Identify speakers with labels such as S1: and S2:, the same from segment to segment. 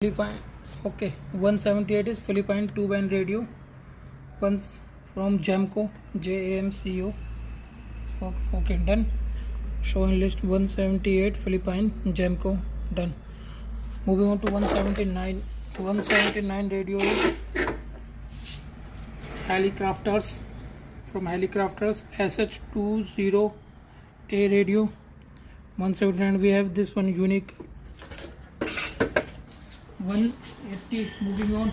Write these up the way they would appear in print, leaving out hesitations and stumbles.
S1: Philippine. Okay, 178 is Philippine two-band radio. One's from Jamco, JAMCO. Okay, done. Showing list 178 Philippine Jamco, done. Moving on to 179. 179 radio is Helicrafters, from Helicrafters SH20A radio. 179 we have this one unique 180. Moving on,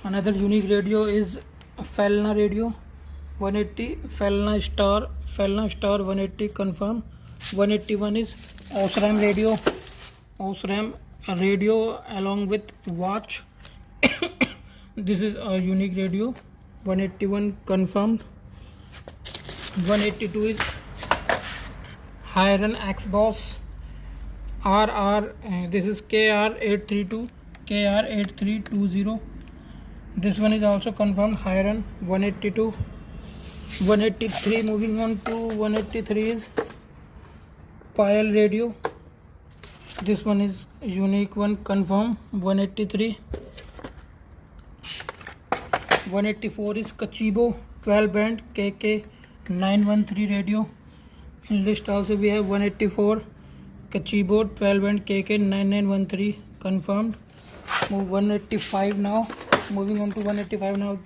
S1: another unique radio is Felna radio 180, Felna Star 180 confirmed. 181 is Osram radio along with watch. This is a unique radio. 181 confirmed. 182 is Hiron X Boss RR. This is KR8320. This one is also confirmed. Hiron 182. 183. Moving on to 183 is Pile radio. This one is unique one, confirmed. 183. 184 is Kachibo 12 band KK 913 radio. In list also we have 184 Kachibo 12 band KK 9913 confirmed. Move 185 now. Moving on to 185 now.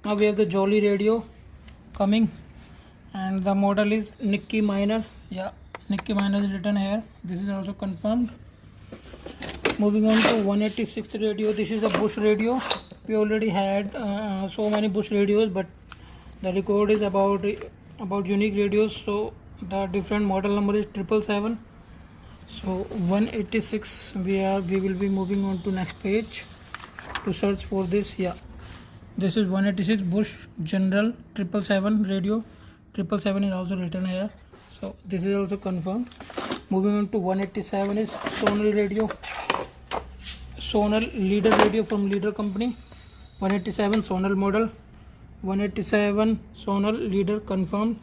S1: Now we have the Jolly radio coming, and the model is Nicky Minor. Yeah, Nicky Minor is written here. This is also confirmed. Moving on to 186 radio. This is a Bush radio. We already had so many Bush radios, but the record is about unique radios, so the different model number is 777. So 186 we will be moving on to next page to search for this. Yeah, this is 186 Bush General 777 radio. 777 is also written here, so this is also confirmed. Moving on to 187 is Sonal radio, Sonal Leader radio from Leader company. 187 Sonal model. 187 Sonal Leader confirmed.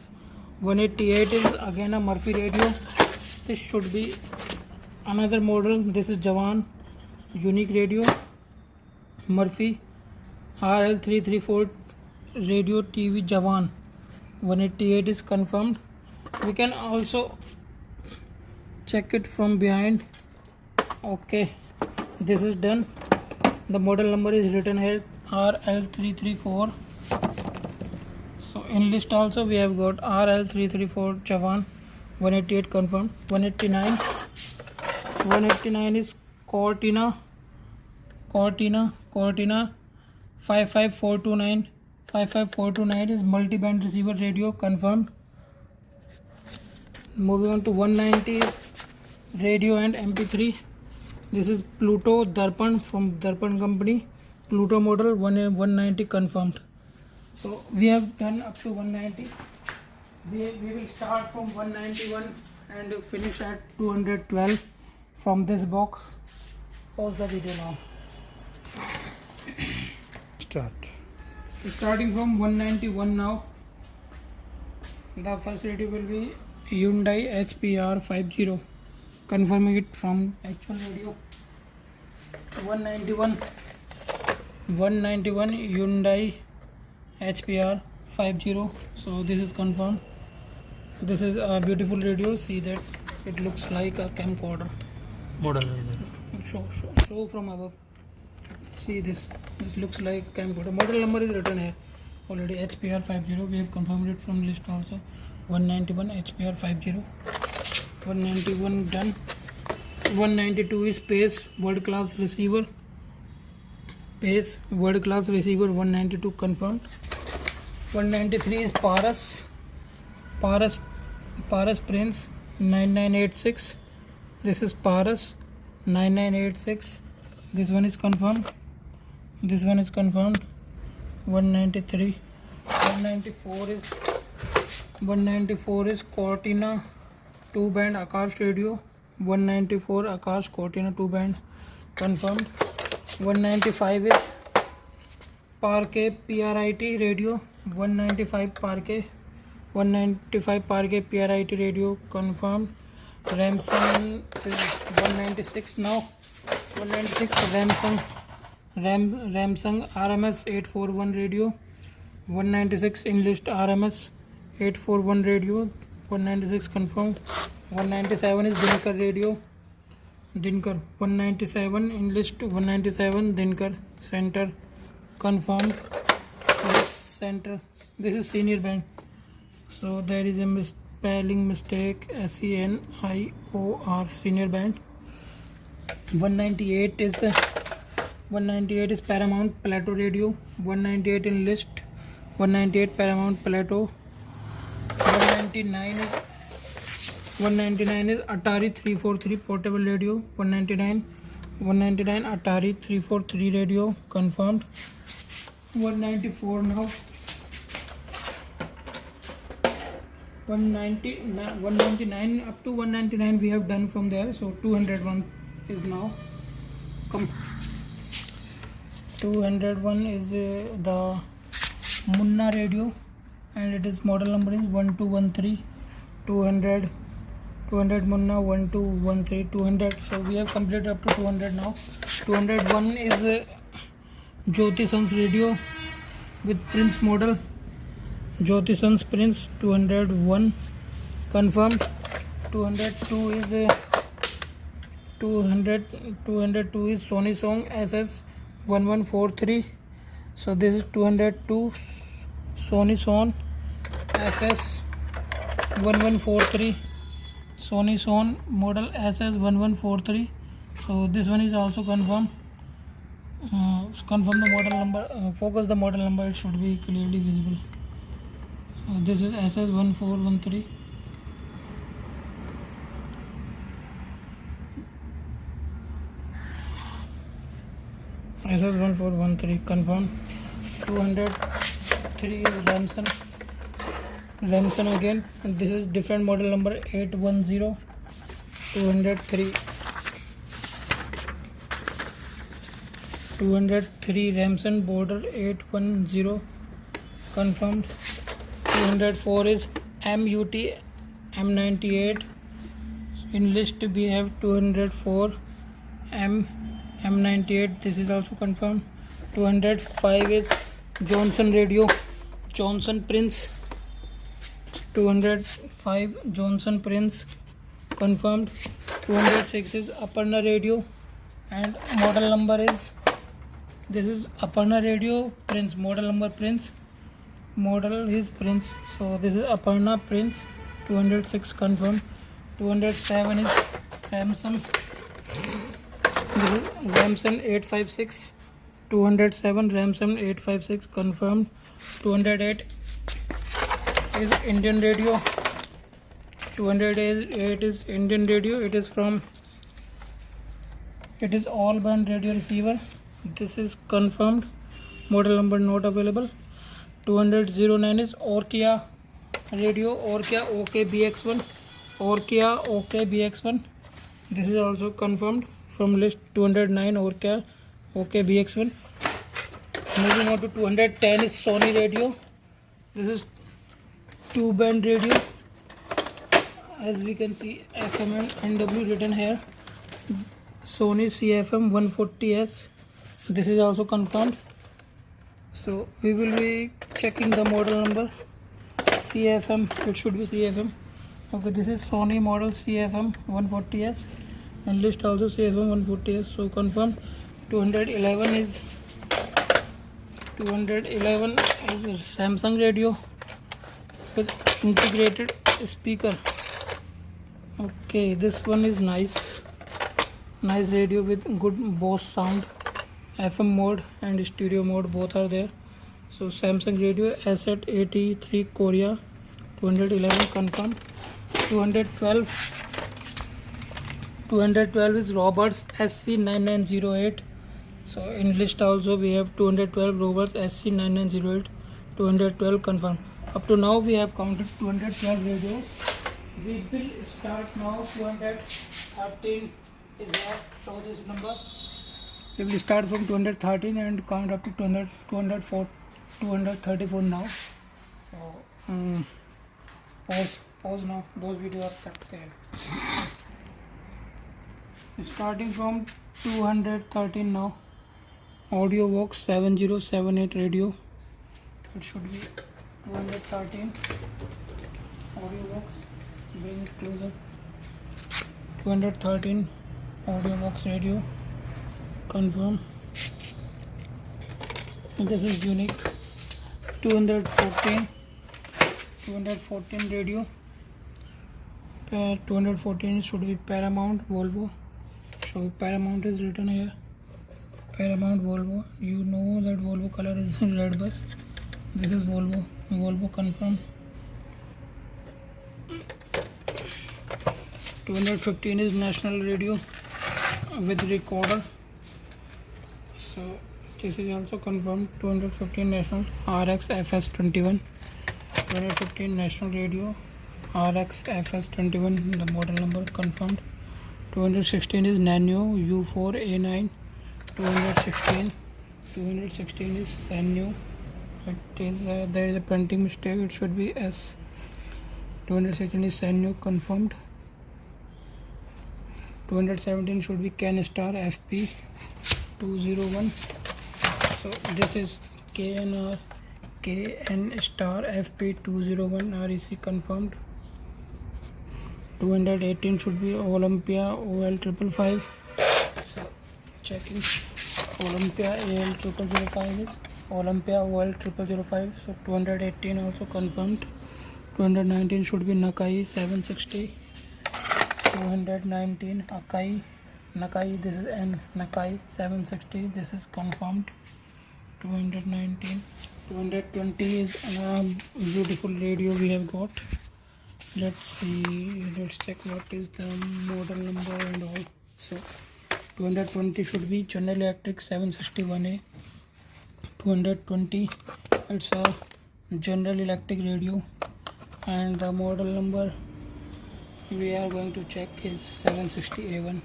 S1: 188 is again a Murphy radio. This should be another model. This is Jawan unique radio, Murphy RL334 radio TV Jawan. 188 is confirmed. We can also check it from behind. Okay, this is done. The model number is written here, RL334. So in list also we have got RL334 Jawan. 188 confirmed. 189 is Cortina 55429. 55429 is multi-band receiver radio confirmed. Moving on to 190 is radio and MP3. This is Pluto Darpan from Darpan company, Pluto model. 190 confirmed. So we have done up to 190. We will start from 191 and finish at 212 from this box. Pause the video now. Starting from 191 now. The first radio will be Hyundai HPR50. Confirming it from actual radio. 191 Hyundai HPR50. So this is confirmed. This is a beautiful radio. See that it looks like a camcorder model. Show from above. See this looks like camcorder. Model number is written here already, HPR50. We have confirmed it from list also. 191 HPR50. 191 done. 192 is Pace world class receiver. Pace world class receiver 192 confirmed. 193 is Paras Prince 9986. This is Paras 9986. This one is confirmed. 193. 194 is Cortina 2 band Akash radio. 194 Akash Cortina 2 band confirmed. 195 is Parquet PRIT radio. 195 Parquet PRIT radio confirmed. Ramsung is 196 now. 196 Ramsung RMS 841 radio. 196 Enlist RMS 841 radio. 196 confirmed. 197 is Dinkar radio. Dinkar 197 Enlist 197 Dinkar center confirmed. This center, this is senior band, so there is a spelling mistake. SENIOR senior band. 198 is Paramount Plateau radio. 198 Enlist. 198 Paramount Plateau. 199 is Atari 343 portable radio. 199 Atari 343 radio confirmed. 194 now. 199 up to 199 we have done from there, so 201 is now come. 201 is the Munna radio, and it is model number is 1213. 200 Munna 1213 200. So we have completed up to 200 now. 201 is Jyoti Sons radio with Prince model. Jyoti Sons Prince 201 confirmed. 202 is 202 is Sony Song SS1143. So this is 202 Sony Song SS1143. Sony Song model SS1143. So this one is also confirmed. Confirm the model number. Focus the model number. It should be clearly visible. So this is SS1413. SS1413 confirmed. 203 is Ramsung again, and this is different model number 810. 203 Ramsung border 810 confirmed. 204 is MUT M98. In list we have 204 M98. This is also confirmed. 205 is Johnson radio, Johnson Prince. 205 Johnson Prince confirmed. 206 is Aparna radio, and model number is, this is Aparna radio Prince, model number Prince, model is Prince. So this is Aparna Prince. 206 confirmed. 207 is Ramsung. This is Ramsung 856. 207 Ramsung 856 confirmed. 208 is Indian radio. 208 is Indian radio. It is all band radio receiver. This is confirmed. Model number not available. 209 is Orkia radio, Orkia OKBX1. Orkia OKBX1. This is also confirmed from list. 209 Orkia OKBX1. Moving on to 210 is Sony radio. This is two band radio. As we can see, FM and NW written here. Sony CFM 140S. This is also confirmed. So we will be checking the model number. CFM, it should be CFM. Okay, this is Sony model CFM 140S, and list also CFM 140S. So confirmed. 211 is Samsung radio with integrated speaker. Okay, this one is nice radio with good Bose sound. FM mode and stereo mode both are there. So Samsung radio Asset 83 Korea. 211 confirmed. 212 is Roberts SC9908. So in list also we have 212 Roberts SC9908. 212 confirmed. Up to now we have counted 212 radios. We will start now. 213 is there. Show this number. We will start from 213 and count up to 234 now. So pause now. Those videos are cut there. starting from 213 now. Audio Vox 7078 radio. It should be 213. Audio Vox, bring it closer. 213 Audio Vox radio. Confirm. This is unique. 214 radio. 214 should be Paramount Volvo. So Paramount is written here. Paramount Volvo. You know that Volvo color is red bus. This is Volvo. Volvo confirm. 215 is national radio with recorder. So this is also confirmed. 215 national RX FS21. 215 national radio RX FS21. The model number confirmed. 216 is Nano U4A9. 216 is Sanyo. It is there is a printing mistake. It should be S. 216 is Sanyo confirmed. 217 should be Canstar FP 201. So this is KN Star FP 201 REC confirmed. 218 should be Olympia OL 555. So checking Olympia AL 0005 is Olympia OL 0005. So 218 also confirmed. 219 should be Nakai 760. 219 Nakai, this is N Nakai 760. This is confirmed. 219. 220 is a beautiful radio we have got. Let's see, let's check what is the model number and all. So 220 should be General Electric 761A. 220, it's a General Electric radio, and the model number we are going to check is 760A1.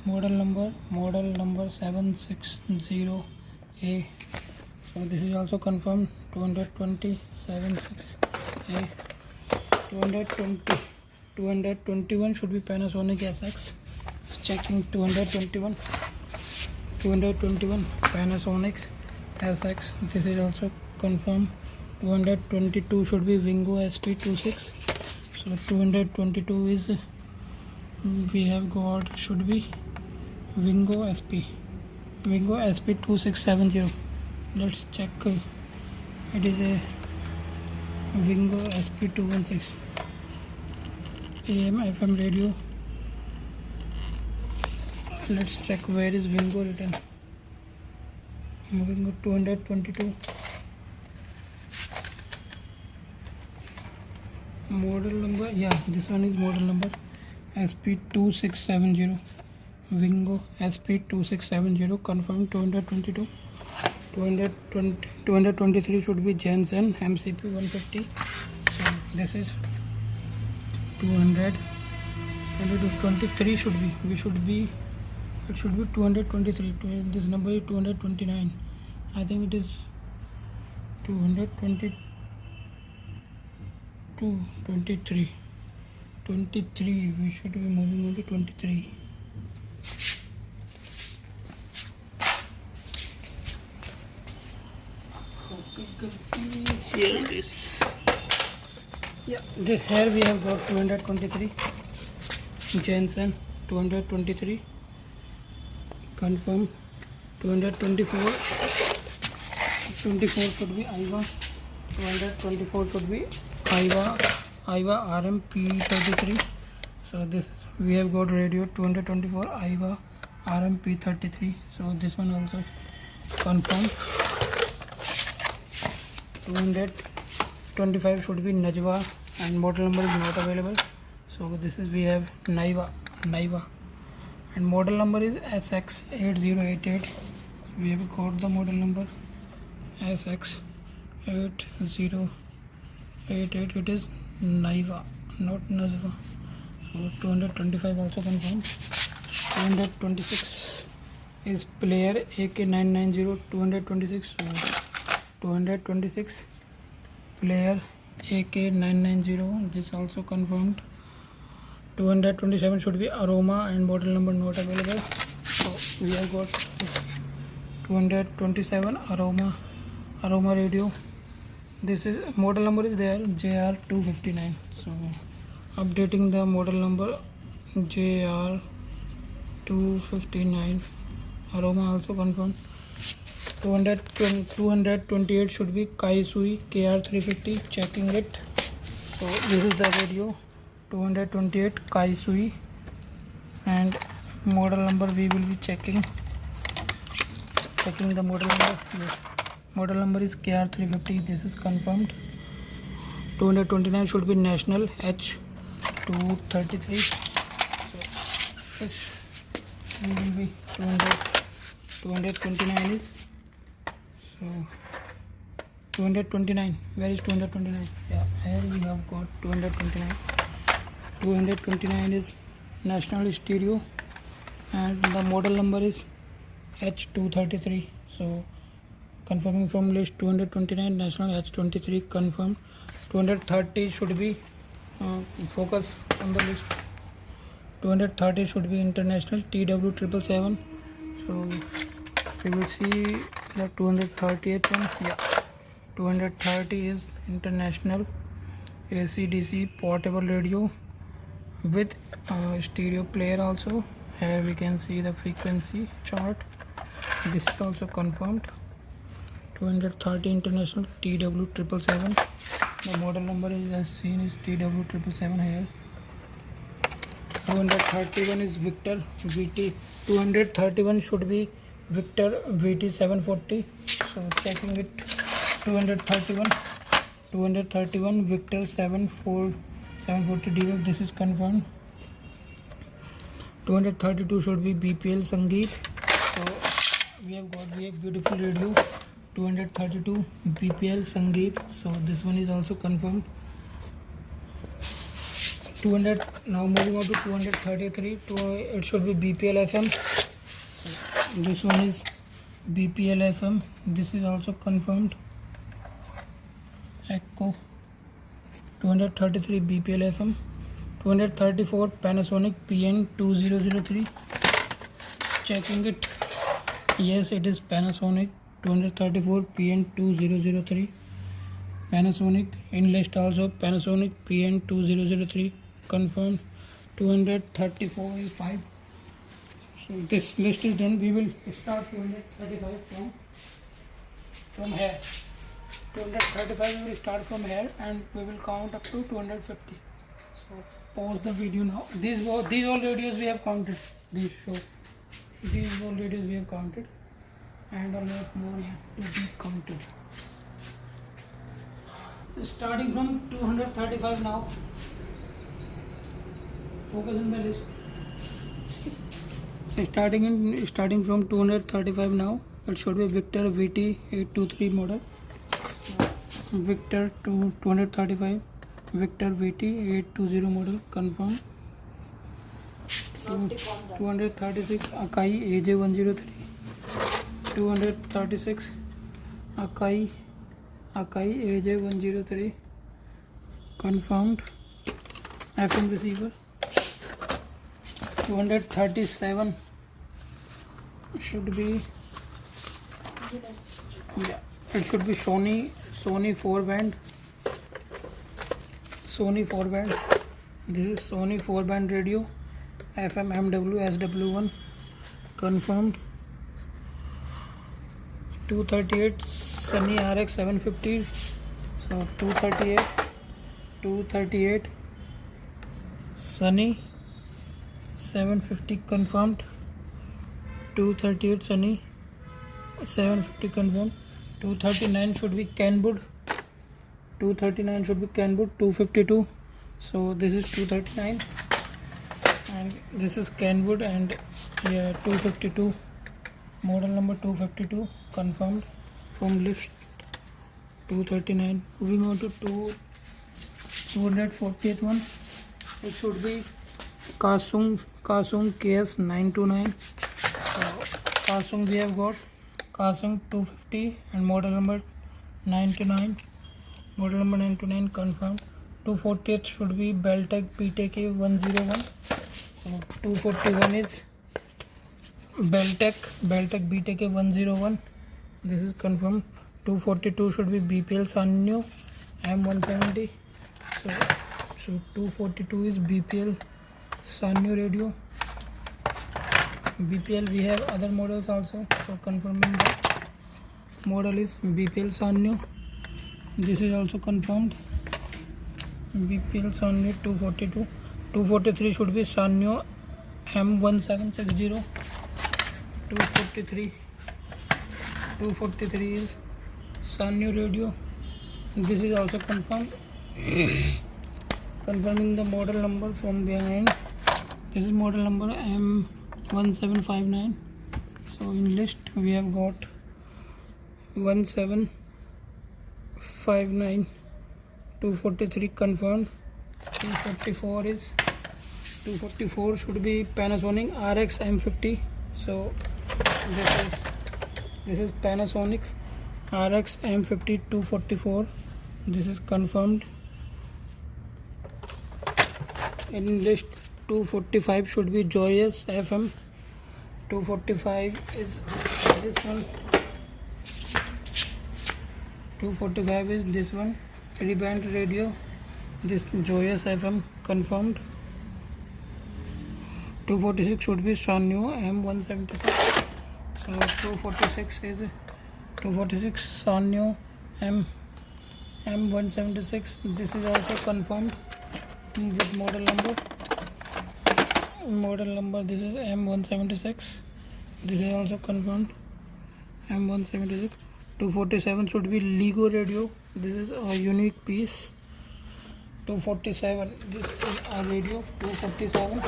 S1: Model number 760A. So this is also confirmed. 220 76A. 221 should be Panasonic SX. Checking 221 Panasonic SX. This is also confirmed. 222 should be Wingo SP26. So 222 is we have got should be Wingo SP2670. Let's check. It is a Wingo SP216 AM FM radio. Let's check where is Wingo written. Wingo 222. Model number, yeah, this one is model number SP2670. Wingo SP2670 confirmed. 222. 223 should be Jensen MCP 150. So this is 200. 223 should be, it should be 223. This number is 229. I think it is 222. 23. We should be moving on to 23. Here it is. Yeah, here we have got 223. Jensen 223. Confirm. 224. 24 should be Iva. 224 should be Iva RMP33. So this we have got radio 224 Iva RMP33. So this one also confirmed. 225 should be Najwa, and model number is not available. So this is we have Naiva, and model number is SX8088. We have got the model number SX8088. It is Naiva, not Najwa. So 225 also confirmed. 226 is player AK990. 226. So 226 player AK990. This also confirmed. 227 should be Aroma and model number not available. So we have got 227 Aroma radio. This is model number is there JR259. So updating the model number JR259. Aroma also confirmed. 228 should be Kaisui KR350. Checking it. So this is the radio. 228 Kaisui, and model number we will be checking the model number. Yes, model number is KR350. This is confirmed. 229 should be National H233. So this will be 229 is, so 229. Where is 229? Yeah, here we have got 229. 229 is National Stereo, and the model number is H233. So confirming from list 229 National H23 confirmed. 230 should be focus on the list. 230 should be International TW777. So we will see the 238 one. Yeah, 230 is International AC/DC portable radio with stereo player also. Here we can see the frequency chart. This is also confirmed. 230 International TW777. The model number is as seen is TW777 here. 231 is Victor VT. 231 should be Victor VT740. So checking it. 231 Victor 740 diesel. This is confirmed. 232 should be BPL Sangeet. So we have beautiful radio. 232 BPL Sangeet. So this one is also confirmed. 200. Now moving on to 233. It should be BPL FM. This one is BPL FM. This is also confirmed. Echo. 233 BPL FM. 234 Panasonic PN2003. Checking it. Yes, it is Panasonic. 234 PN2003. Panasonic. In list also Panasonic PN2003 confirmed. 234 is 5. So this list is done. We will start 235 from here. 235 we will start from here, and we will count up to 250. So pause the video now. These all radios we have counted. These all radios we have counted, and a lot more yet to be counted. Starting from 235 now. Focus on the list. See. So starting from 235 now. It should be Victor VT823 model. Victor 235 Victor VT820 model confirmed. 236 Akai AJ103. 236 Akai AJ103 confirmed. FM receiver. 237 should be, yeah, it should be Sony 4-band. This is Sony 4-band radio. FM MW SW1 confirmed. 238 Sunny RX 750. So 238 Sunny 750 confirmed. 238 Sunny 750 confirmed. 239 should be Kenwood. 252. So this is 239 and this is Kenwood, and yeah, 252 model number 252 confirmed from list. 239. Moving on to 240th one. It should be Kasung KS929. Kasung we have got Kasung 250 and model number 99. Model number 99 confirmed. 240th should be Beltec PTK 101. So 241 is Beltec BTK 101. This is confirmed. 242 should be BPL Sanyo M170. So 242 is BPL Sanyo radio. BPL we have other models also. So confirming that model is BPL Sanyo. This is also confirmed. BPL Sanyo 242. 243 should be Sanyo M1760. 243 is Sanyo radio. This is also confirmed. Confirming the model number from behind. This is model number M1759. So in list we have got 1759. 243 confirmed. 244 should be Panasonic RX M50. So this is Panasonic RX M50 244. This is confirmed. In list 245 should be Joyous FM. 245 is this one. 245 is this one. 3-band radio. This Joyous FM confirmed. 246 should be Sanyo M176. So 246 is Sanyo M176. This is also confirmed with model number. This is M176. This is also confirmed. M176. 247 should be Lego radio. This is a unique piece. 247. This is a radio. 247.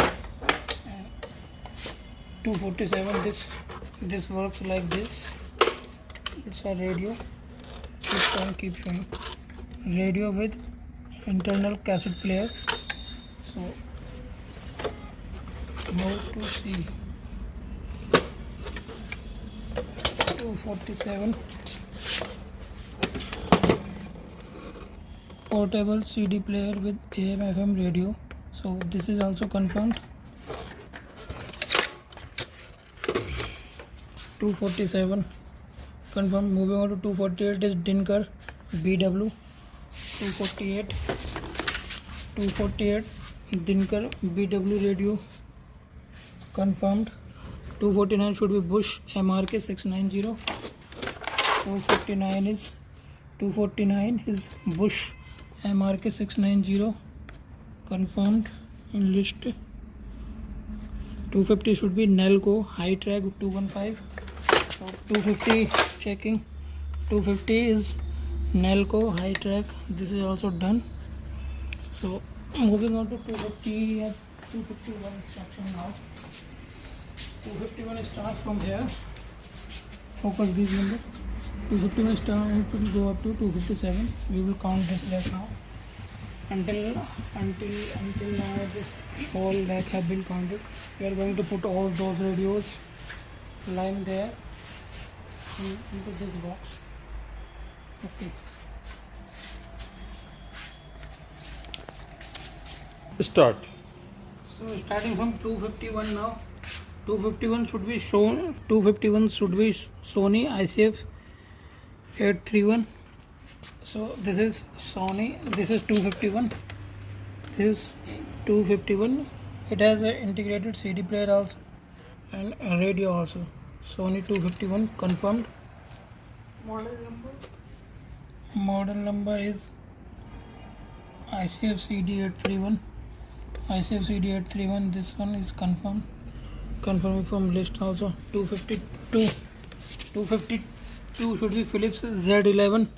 S1: 247. This works like this. It's a radio. Keep showing. Radio with internal cassette player. So how to see. 247. Portable CD player with AM FM radio. So this is also confirmed. 247 confirmed. Moving on to 248 is Dinker BW. 248 Dinker BW radio confirmed. 249 should be Bush MRK 690. 249 is Bush MRK 690 confirmed in list. 250 should be Nelco High Track 215. So 250 checking. 250 is Nelco High Track. This is also done. So moving on to 250 and 251 section now. 251 starts from here. Focus this number. 251 start, it will go up to 257. We will count this rack now. Until now this whole rack have been counted. We are going to put all those radios lying there into this box. Okay.
S2: Start.
S1: So starting from 251 now. 251 should be shown. 251 should be Sony ICF 831. So this is Sony. This is 251. This is 251. It has an integrated CD player also and a radio also. Sony 251 confirmed. Model number is ICF CD 831. ICF CD 831. This one is confirmed. Confirming from list also. 252 should be Philips Z11.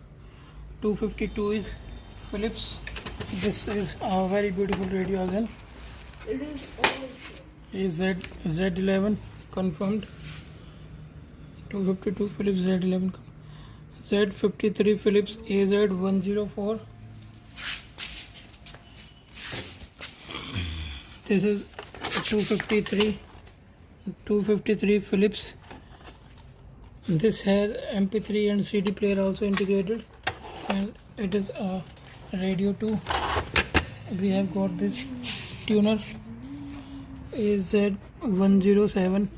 S1: 252 is Philips. This is a very beautiful radio again.
S3: It is
S1: Z11 confirmed. 252 Philips Z11. Z53 Philips AZ104. This is 253 Philips. This has MP3 and CD player also integrated, and it is a radio too. we have got this tuner AZ107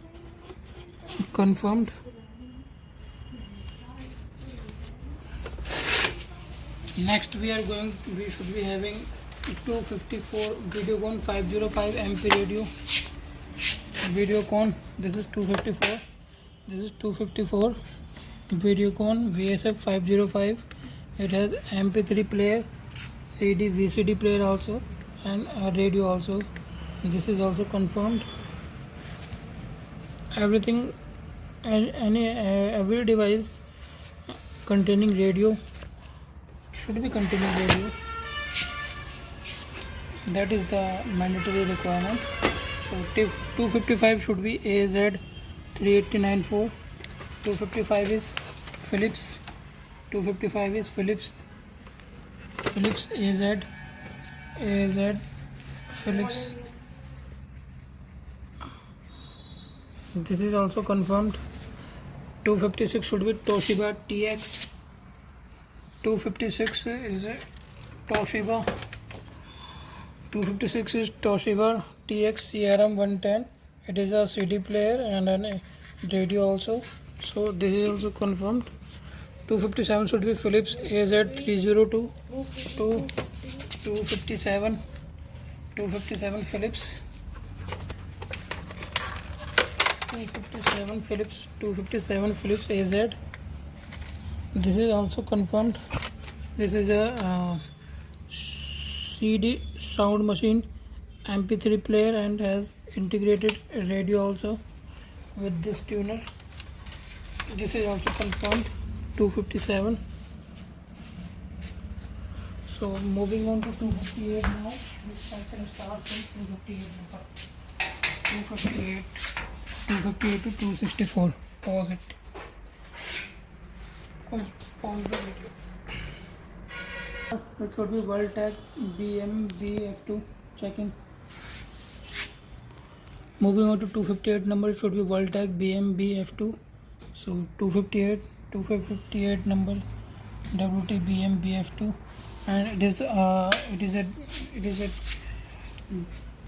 S1: confirmed. Next we should be having 254 Videocon 505 MP radio. Videocon, this is 254. This is 254 Videocon VSF 505. It has MP3 player, CD, VCD player also, and a radio also. This is also confirmed. Everything and every device containing radio should be containing radio. That is the mandatory requirement. So 255 should be AZ3894. 255 is Philips. 255 is Philips AZ Philips. This is also confirmed. 256 should be Toshiba TX. 256 is Toshiba. 256 is Toshiba TX CRM 110. It is a CD player and a radio also. So this is also confirmed. 257 should be Philips AZ302. 257 Philips. 257 Philips AZ. This is also confirmed. This is a CD sound machine, MP3 player, and has integrated radio also with this tuner. This is also confirmed. 257. So moving on to 258 now. This cycle starts in 258 number. 258 to 264. Pause it. Pause the video. It should be Worldtech BMBF2 checking. Moving on to 258 number, it should be Worldtech BMBF2. So 258 number WTBMBF2, and it is a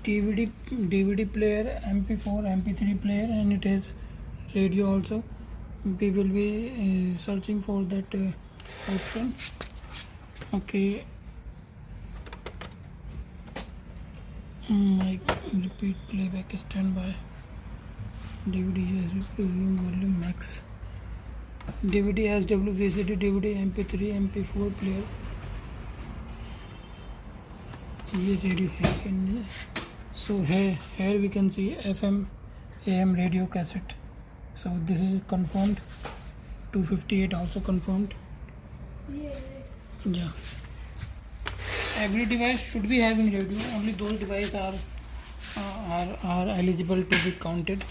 S1: DVD player, MP4, MP3 player, and it is radio also. We will be searching for that option. Okay. Mic repeat playback standby. DVD USB preview volume max. DVD SW VCD DVD MP3 MP4 player. ये radio है कि नहीं? So here we can see FM AM radio cassette. So this is confirmed. 258 also confirmed. Yeah. Every device should be having radio. Only those devices are eligible to be counted.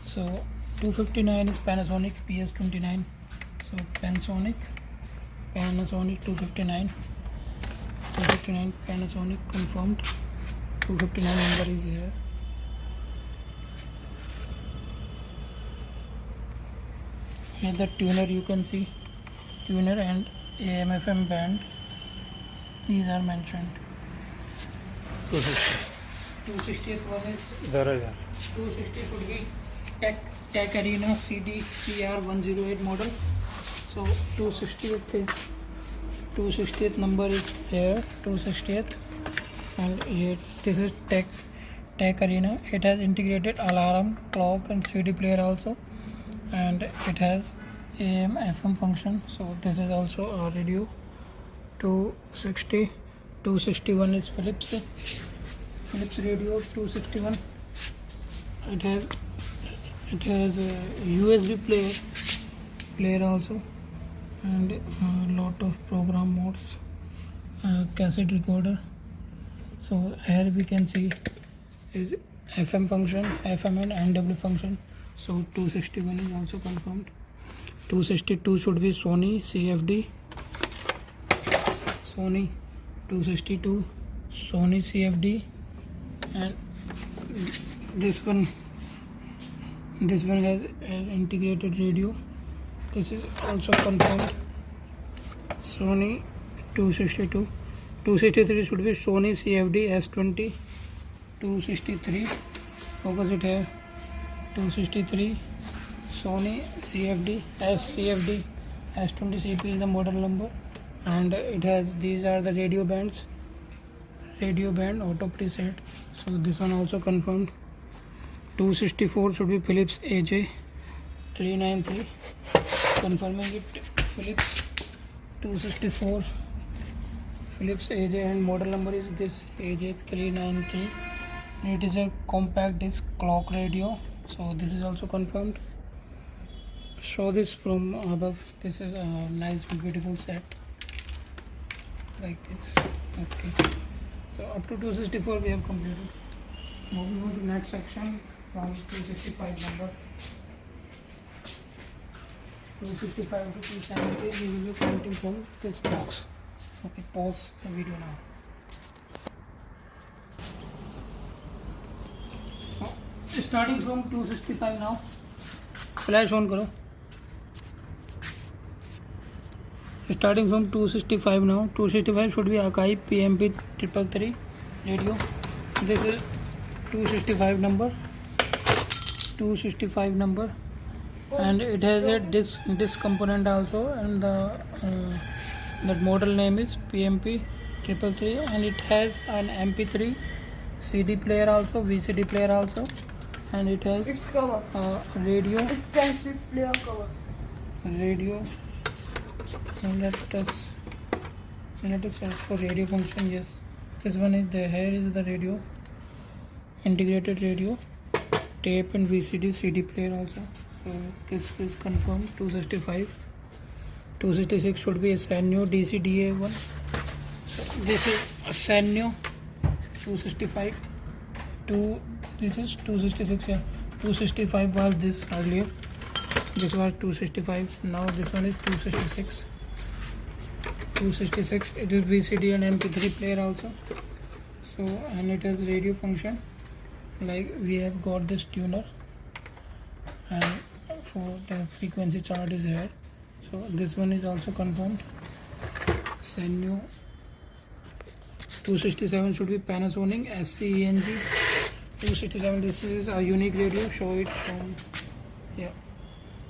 S1: So 259 is Panasonic PS29. So Panasonic 259 Panasonic confirmed. 259 number is here. Here the tuner, you can see tuner and AM/FM band. These are mentioned. 260th one is 260 should be Tech Arena CD CR108 model. So 260th number is here, 260th, and here this is Tech Arena. It has integrated alarm, clock, and CD player also, and it has AM/FM function. So this is also a radio. 261 is Philips radio. 261. It has a USB player also, and a lot of program modes, cassette recorder. So here we can see is FM function, FM and NW function. So 261 is also confirmed. 262 should be Sony CFD. Sony 262 Sony CFD, and this one has an integrated radio. This is also confirmed. Sony 262 263 should be Sony CFD S20. 263, focus it here. 263 Sony CFD S20 CP is the model number, and it has, these are the radio band auto preset. So this one also confirmed. 264 should be Philips AJ 393, confirming it. Philips 264 Philips AJ, and model number is this AJ 393. It is a compact disc clock radio, so this is also confirmed. Show this from above. This is a nice beautiful set like this. Okay, so up to 264 we have completed. Moving on to the next section from 265 number. 265 to 270 we will be counting from this box. Okay, pause the video now. So starting from 265 now, flash on karo. Starting from 265 now. 265 should be Akai PMP 333 radio. This is 265 number. 265 number, and it has a disc component also, and the that model name is PMP 333, and it has an MP3 CD player also, VCD player also, and it has
S3: It's cover.
S1: Radio.
S3: It's plastic player cover.
S1: Radio. And let us search for radio function. Yes, this one is the, here is the radio, integrated radio, tape and VCD CD player also. So this is confirmed. 265. 266 should be a Sanyo DC DA1. So this is a Sanyo 265. This is 266. Yeah, 265 was this earlier. This was 265. Now this one is 266. 266. It is VCD and MP3 player also. So, and it has radio function. Like we have got this tuner, and for the frequency chart is here. So this one is also confirmed. Sanyo 267 should be Panasonic SCENG 267. This is a unique radio. Show it from, yeah.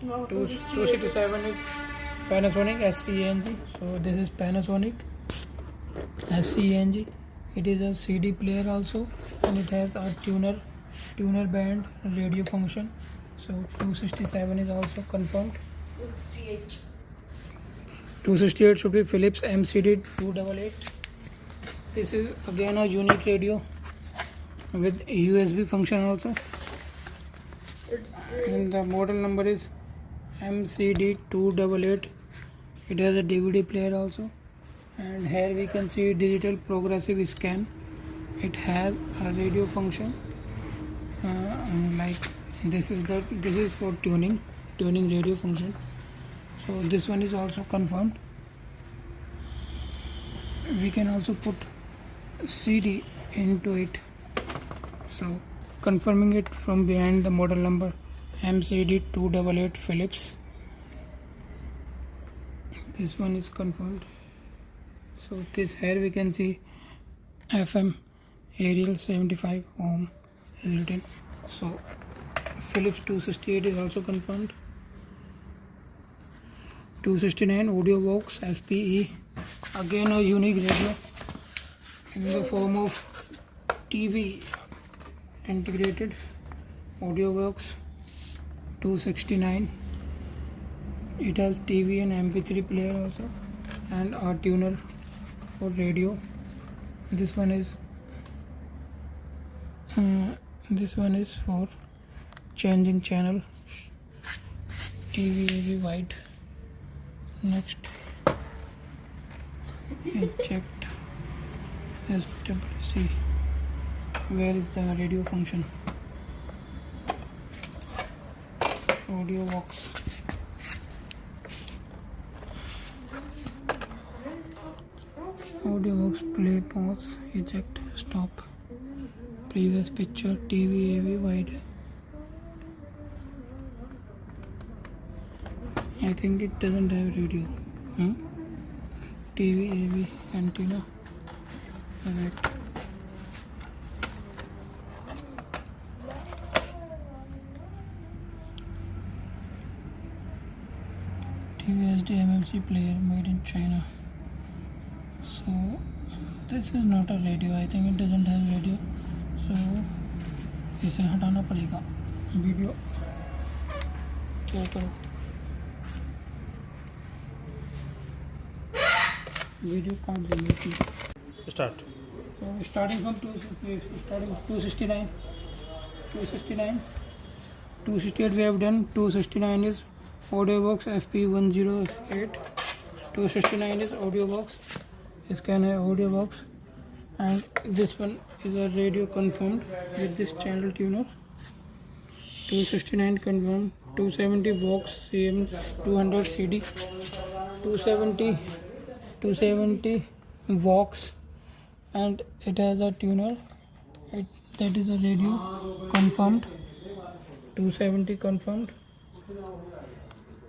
S3: No,
S1: 267 is Panasonic SCENG. So this is Panasonic SCENG. It is a CD player also, and it has a tuner band radio function. So 267 is also confirmed.
S3: 268.
S1: 268 should be Philips MCD 288. This is again a unique radio with USB function also,
S3: It's
S1: and the model number is MCD 288. It has a DVD player also, and here we can see digital progressive scan. It has a radio function, like this is for tuning radio function. So this one is also confirmed. We can also put CD into it. So confirming it from behind the model number MCD 288 Philips. This one is confirmed. So this here we can see FM aerial 75 ohm is written. So Philips 268 is also confirmed. 269 audio box FPE, again a unique radio in the form of TV integrated audio box. 269, it has TV and MP3 player also, and a tuner for radio. This one is for changing channel. TV AV wide. Next, I checked SWC. Where is the radio function? Audio box. Audio box, play, pause, eject, stop, previous picture, TV AV wide. I think it doesn't have radio. TV AV antenna. Wait. TVSD MMC player made in China. So this is not a radio. I think it doesn't have radio. So इसे हटाना पड़ेगा. Video क्या करो? Video काट देंगे.
S2: Start.
S1: So starting from 269, 268 we have done. 269 is AudioBox FP108. 269 is AudioBox. Scan है AudioBox, and this one is a radio confirmed with this channel tuner. 269 confirmed. 270 Vox CM 200 CD. 270 Vox, and it has a tuner. That is a radio confirmed. 270 confirmed.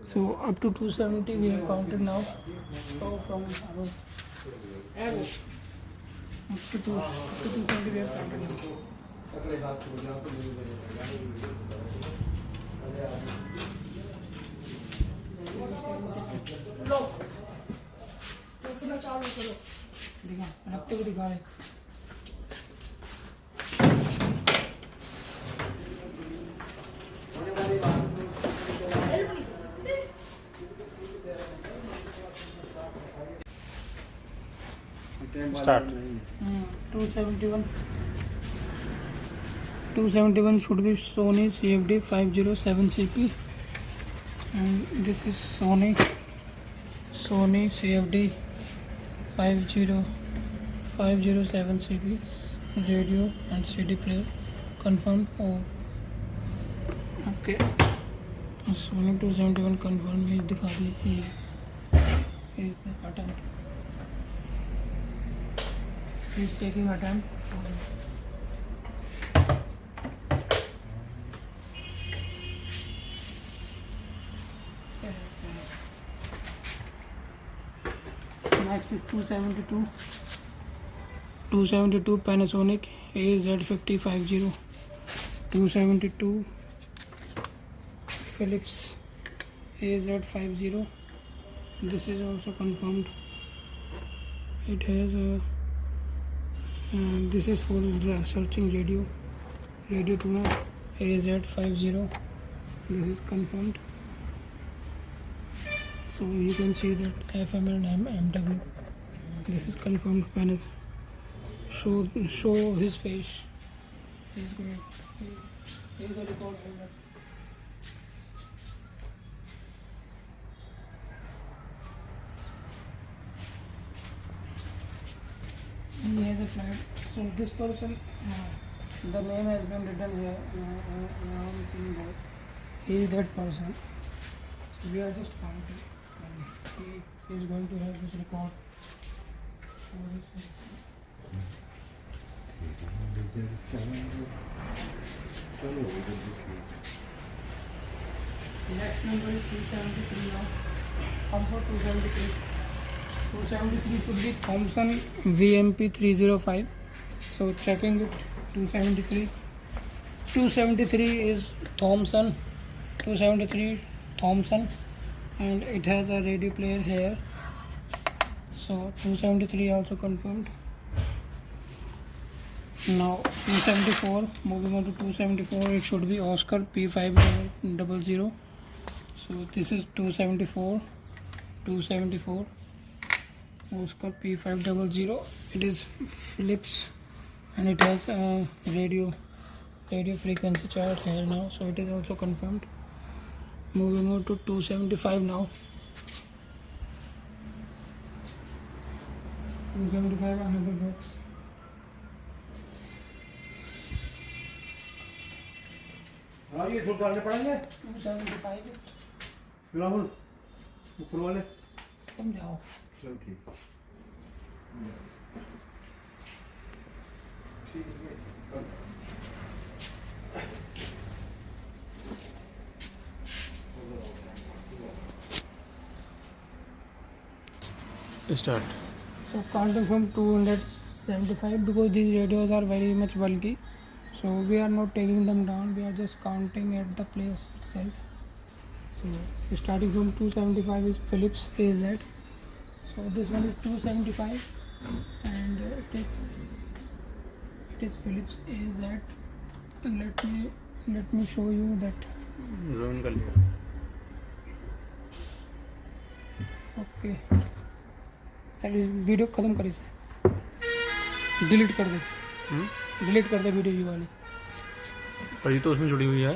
S1: So up to 270 we have counted now. So from up to 270 we have counted now.
S3: लो तो अपना चालू करो.
S1: दिखा रखते हुए दिखा दे.
S2: Start.
S1: 271 should be Sony CFD 507 CP, and this is Sony CFD 507 CP radio and CD player confirmed. Oh, okay. Sony 271 confirmed. ये दिखा दी. He is the attempt. He is taking attempt. Next is 272 Panasonic AZ5050. 272 Philips AZ50. This is also confirmed. It has a this is for searching radio tuner AZ50. This is confirmed. So you can see that FM and MW. This is confirmed. Panel. Show his face. He's good. He's the record holder. He has a flat. So this person, the name has been written here. He is that person. So we are just counting. He is going to have this record. Next number is 273 now. Also 273. 273 should be Thomson VMP 305. So checking it. 273. 273 is Thomson. 273 Thomson, and it has a radio player here. So 273 also confirmed. Now 274. Moving on to 274, it should be Oscar P500. So this is 274. 274 Oscar P500. It is Philips, and it has a radio frequency chart here now. So it is also confirmed. Moving on to 275 now. 275 another box.
S4: हाँ ये full करने पड़ेंगे
S1: 275
S4: Rahul full वाले
S1: तुम जाओ.
S4: चलो ठीक
S2: Start.
S1: So counting from 270 75 because these radios are very much bulky, so we are not taking them down, we are just counting at the place itself. So starting from 275 is Philips AZ, so this one is 275 and it is Philips AZ. Let me show you that.
S2: Zone कर लिया।
S1: Okay चलिए video ख़त्म करिए, delete कर दे video ये वाली।
S2: पर ये तो उसमें जुड़ी हुई है।